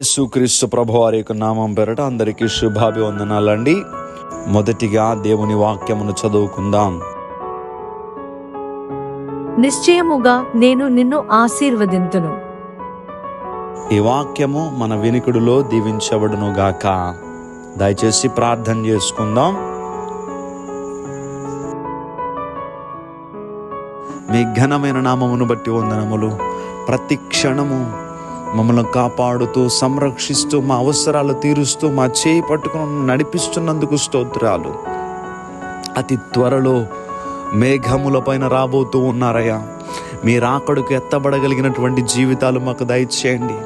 యేసుక్రీస్తు ప్రభువారి యొక్క నామం పేరట అందరికీ శుభాభివందనాలండి. మొదటిగా దేవుని వాక్యమును చదువుకుందాం. నిశ్చయముగా నేను నిన్ను ఆశీర్వదింతును. ఈ వాక్యము మన వినికిడిలో దీవించబడును గాక. దయచేసి ప్రార్థన చేసుకుందాం. మీ ఘనమైన నామమును బట్టి వందనములు. ప్రతి క్షణము మమ్మల్ని కాపాడుతూ, సంరక్షిస్తూ, మా అవసరాలు తీరుస్తూ, మా చేయి పట్టుకుని నడిపిస్తున్నందుకు స్తోత్రాలు. అతి త్వరలో మేఘముల పైన రాబోతూ ఉన్నారయ్యా. మీ రాకడకు ఎత్తబడగలిగినటువంటి జీవితాలు మాకు దయచేయండి.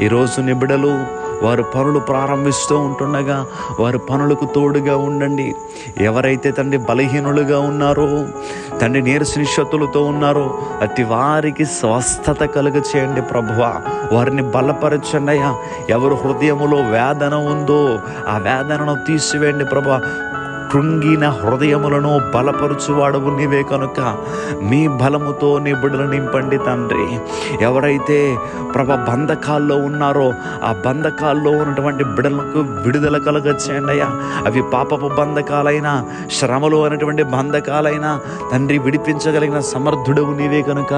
ఈరోజు నిబిడలు వారు పనులు ప్రారంభిస్తూ ఉంటుండగా వారి పనులకు తోడుగా ఉండండి. ఎవరైతే తండ్రి బలహీనులుగా ఉన్నారో, తండ్రి నీరసనిశక్తులతో ఉన్నారో అట్టి వారికి స్వస్థత కలుగ చేయండి ప్రభువా. వారిని బలపరచండి అయ్యా. ఎవరు హృదయములో వేదన ఉందో ఆ వేదనను తీసివేయండి ప్రభువా. కృంగిన హృదయములను బలపరుచువాడవు నీవే కనుక మీ బలముతో నీ బిడ్డలు నింపండి తండ్రి. ఎవరైతే బంధకాల్లో ఉన్నారో ఆ బంధకాల్లో ఉన్నటువంటి బిడ్డలకు విడుదల కలుగ చేయండి అయ్యా. అవి పాపపు బంధకాలైనా, శ్రమలు అనేటువంటి బంధకాలైనా తండ్రి విడిపించగలిగిన సమర్థుడవు నీవే కనుక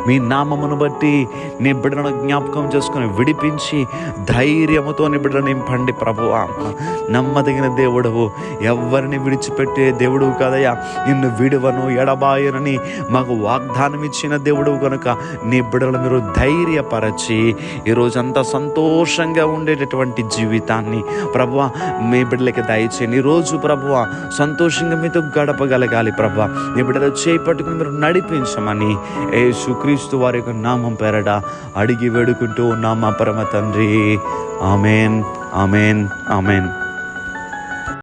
మీ నామమును బట్టి నీ బిడ్డలను జ్ఞాపకం చేసుకుని విడిపించి ధైర్యముతో నీ బిడ్డలు నింపండి ప్రభువా. నమ్మదగిన దేవుడవు, ఎవరిని విడిచిపెట్టే దేవుడు కాదయ్యా. నిన్ను విడువను ఎడబాయనని మాకు వాగ్దానం ఇచ్చిన దేవుడు కనుక నీ బిడ్డలు మీరు ధైర్యపరచి ఈరోజంతా సంతోషంగా ఉండేటటువంటి జీవితాన్ని ప్రభువా మీ బిడ్డలకి దయచేయండి. ఈరోజు ప్రభువా సంతోషంగా మీతో గడపగలగాలి ప్రభువా. నీ బిడ్డలు చేపట్టుకుని మీరు నడిపించమని యేసుక్రీస్తు వారి యొక్క నామం పేరట అడిగి వేడుకుంటూ ఉన్నాం మా పరమ తండ్రి. Amen, amen, amen.